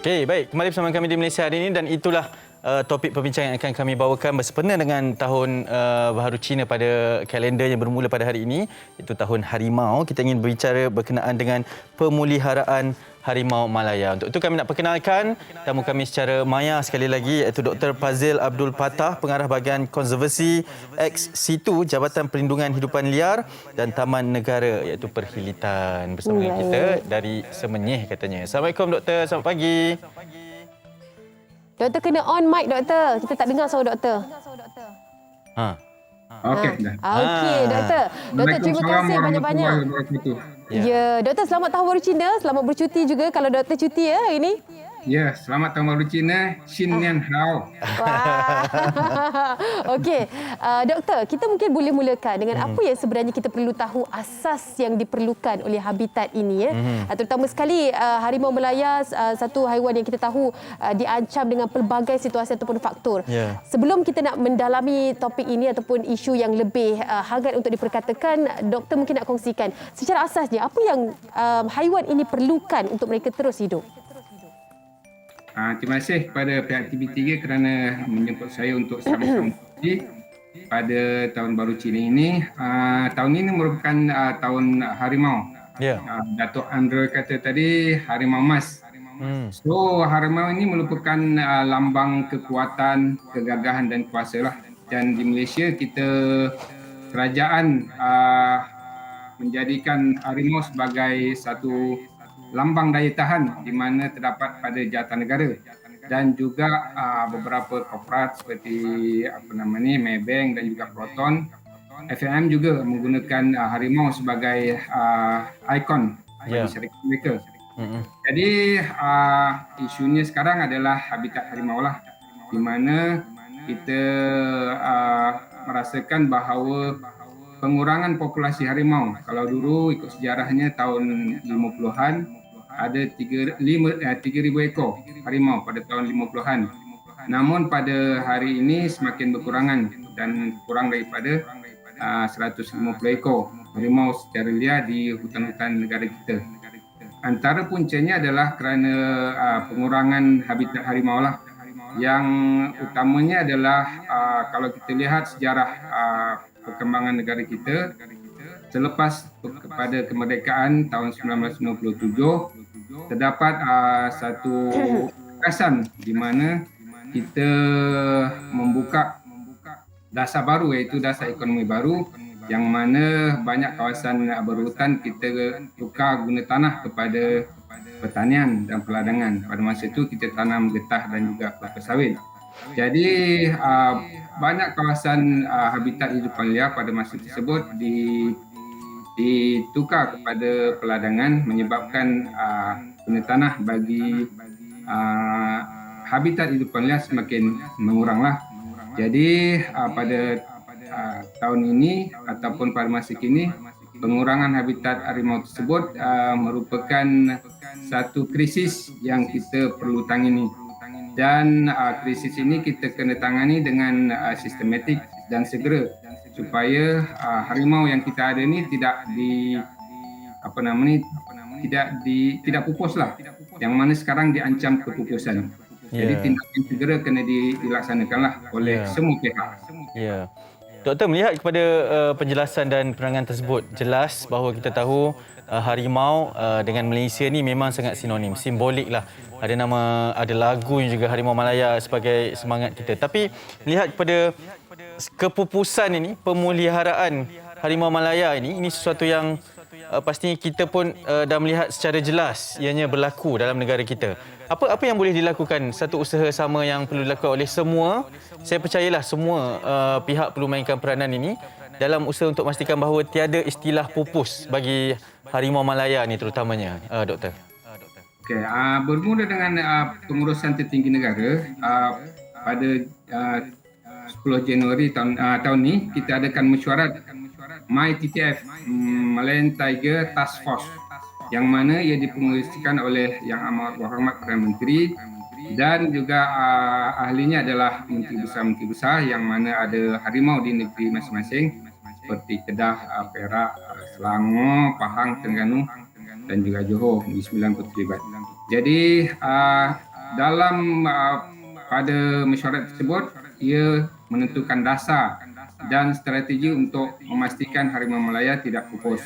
Okey, baik. Kembali bersama kami di Malaysia hari ini dan itulah topik perbincangan yang akan kami bawakan bersempena dengan tahun baharu Cina pada kalender yang bermula pada hari ini, iaitu tahun harimau. Kita ingin berbicara berkenaan dengan pemeliharaan harimau Malaya. Untuk itu kami nak perkenalkan tamu kami secara maya sekali lagi, iaitu Dr. Fazil Abdul Patah, Pengarah Bahagian Konservasi ex situ Jabatan Perlindungan Hidupan Liar dan Taman Negara, iaitu Perhilitan, bersama dengan kita dari Semenyih katanya. Assalamualaikum Doktor, selamat pagi. Doktor kena on mic, Doktor. Kita tak dengar suara Doktor. Okey dah. Okey, Doktor. Doktor, terima kasih banyak-banyak. Ya, Doktor, selamat tahun baru Cina. Selamat bercuti juga kalau Doktor cuti ya hari ini. Ya, selamat tahun baru Cina. Xin Nian Hao. Wah. Okey, Doktor, kita mungkin boleh mulakan dengan apa yang sebenarnya kita perlu tahu asas yang diperlukan oleh habitat ini ya. Terutama sekali harimau Malaya, satu haiwan yang kita tahu diancam dengan pelbagai situasi ataupun faktor. Sebelum kita nak mendalami topik ini ataupun isu yang lebih hangat untuk diperkatakan, Doktor mungkin nak kongsikan secara asasnya apa yang haiwan ini perlukan untuk mereka terus hidup. Terima kasih kepada pihak TV3 kerana menjemput saya untuk sama-sama pada tahun baru Cina ini. Tahun ini merupakan tahun harimau. Datuk Andrew kata tadi harimau emas. So harimau ini merupakan lambang kekuatan, kegagahan dan kuasa lah. Dan di Malaysia kita kerajaan menjadikan harimau sebagai satu lambang daya tahan di mana terdapat pada jawatan negara dan juga beberapa korporat seperti Maybank dan juga Proton. FMM juga menggunakan harimau sebagai ikon bagi syarikat mereka. Jadi isunya sekarang adalah habitat harimau lah, di mana kita merasakan bahawa pengurangan populasi harimau. Kalau dulu ikut sejarahnya tahun 50-an ada 3,000 ekor harimau pada tahun 50-an. Namun pada hari ini semakin berkurangan dan kurang daripada 150 ekor harimau secara liar di hutan-hutan negara kita. Antara puncanya adalah kerana pengurangan habitat harimau lah. Yang utamanya adalah kalau kita lihat sejarah perkembangan negara kita selepas kepada kemerdekaan tahun 1997, terdapat satu gagasan di mana kita membuka dasar baru, iaitu dasar ekonomi baru, yang mana banyak kawasan berhutan kita tukar guna tanah kepada pertanian dan peladangan. Pada masa itu kita tanam getah dan juga kelapa sawit. Jadi banyak kawasan habitat hidupan liar pada masa tersebut ditukar kepada peladangan, menyebabkan guna tanah bagi habitat hidupan liar semakin menguranglah. Jadi pada tahun ini ataupun pada masa kini, pengurangan habitat harimau tersebut merupakan satu krisis yang kita perlu tangani. Dan krisis ini kita kena tangani dengan sistematik dan segera supaya harimau yang kita ada ni tidak pupuslah, yang mana sekarang diancam kepupusan. Jadi tindakan segera kena dilaksanakanlah oleh semua pihak. Doktor, melihat kepada penjelasan dan penerangan tersebut, jelas bahawa kita tahu harimau dengan Malaysia ni memang sangat sinonim, simbolik lah. Ada lagu yang juga Harimau Malaya sebagai semangat kita. Tapi melihat kepada kepupusan ini, pemeliharaan Harimau Malaya ini sesuatu yang pastinya kita pun dah melihat secara jelas ianya berlaku dalam negara kita. Apa yang boleh dilakukan, satu usaha sama yang perlu dilakukan oleh semua? Saya percayalah semua pihak perlu mainkan peranan ini dalam usaha untuk memastikan bahawa tiada istilah pupus bagi Harimau Malaya ni terutamanya, Doktor. Okey, bermula dengan pengurusan tertinggi negara pada 10 Januari tahun ni, kita adakan mesyuarat MyTTF, Malayan Tiger Task Force, yang mana ia dipengerusikan oleh Yang Amat Berhormat Perdana Menteri dan juga ahlinya adalah menteri besar yang mana ada harimau di negeri masing-masing seperti Kedah, Perak, Selangor, Pahang, Terengganu dan juga Johor di 9 terlibat. Jadi dalam pada mesyuarat tersebut, ia menentukan dasar dan strategi untuk memastikan Harimau Malaya tidak pupus.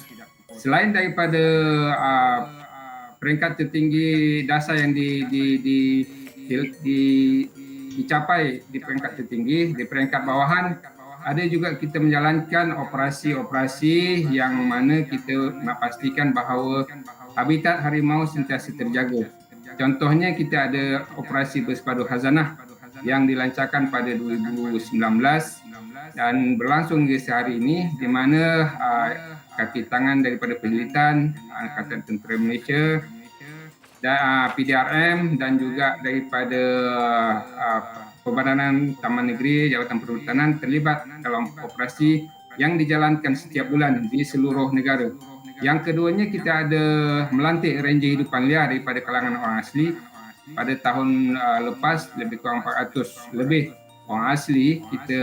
Selain daripada peringkat tertinggi dasar yang dicapai di peringkat tertinggi, di peringkat bawahan, ada juga kita menjalankan operasi-operasi yang mana kita nak pastikan bahawa habitat harimau sentiasa terjaga. Contohnya kita ada operasi bersepadu khazanah yang dilancarkan pada 2019 dan berlangsung hingga sehari ini, di mana kaki tangan daripada penjelitan Angkatan Tentera Malaysia dan PDRM dan juga daripada Perbadanan Taman Negeri Jabatan Perhutanan terlibat dalam operasi yang dijalankan setiap bulan di seluruh negara. Yang keduanya, kita ada melantik ranger hidupan liar daripada kalangan orang asli. Pada tahun lepas lebih kurang 400 lebih orang asli kita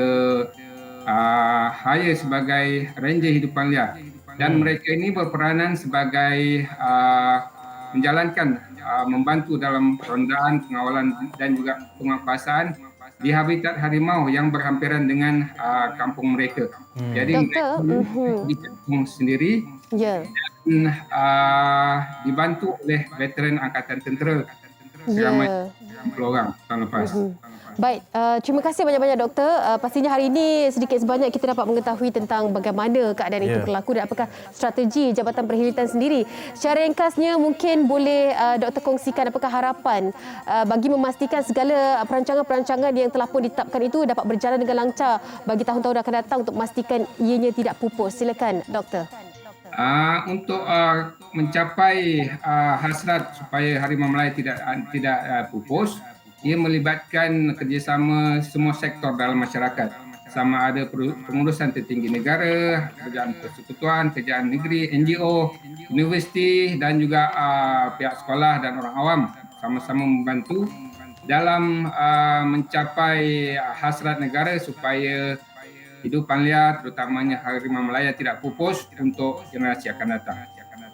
hire sebagai ranger hidupan liar, dan mereka ini berperanan sebagai menjalankan membantu dalam rondaan, pengawalan dan juga penguasaan di habitat harimau yang berhampiran dengan kampung mereka. Jadi Doktor, di kampung sendiri dan dibantu oleh veteran Angkatan Tentera seramai 60 orang tahun lepas. Baik, terima kasih banyak-banyak doktor. Pastinya hari ini sedikit sebanyak kita dapat mengetahui tentang bagaimana keadaan itu berlaku dan apakah strategi Jabatan Perkhidmatan sendiri. Secara ringkasnya mungkin boleh doktor kongsikan apakah harapan bagi memastikan segala perancangan-perancangan yang telah pun ditetapkan itu dapat berjalan dengan lancar bagi tahun-tahun akan datang untuk memastikan ianya tidak pupus. Silakan doktor. Untuk mencapai hasrat supaya Harimau Malaya tidak pupus, ia melibatkan kerjasama semua sektor dalam masyarakat. Sama ada pengurusan tertinggi negara, kerajaan persekutuan, kerajaan negeri, NGO, universiti dan juga pihak sekolah dan orang awam sama-sama membantu dalam mencapai hasrat negara supaya hidupan liar terutamanya Harimau Malaya tidak pupus untuk generasi akan datang.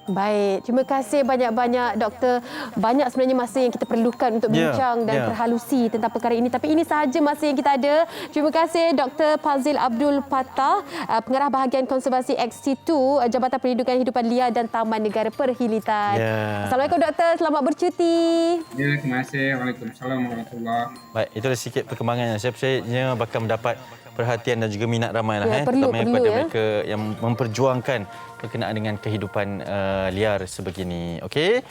Baik, terima kasih banyak-banyak doktor. Banyak sebenarnya masa yang kita perlukan untuk bincang dan berhalusi tentang perkara ini. Tapi ini sahaja masa yang kita ada. Terima kasih Dr. Fazil Abdul Fattah, Pengarah Bahagian Konservasi XT2 Jabatan Perlindungan Hidupan Liar dan Taman Negara Perkhidmatan. Assalamualaikum doktor, selamat bercuti. Ya, terima kasih. Waalaikumsalam warahmatullahi. Baik, itulah sikit perkembangannya. Saya percaya bakal mendapat perhatian dan juga minat ramai lah, perlu, terutamanya kepada mereka yang memperjuangkan berkenaan dengan kehidupan liar sebegini. Okey.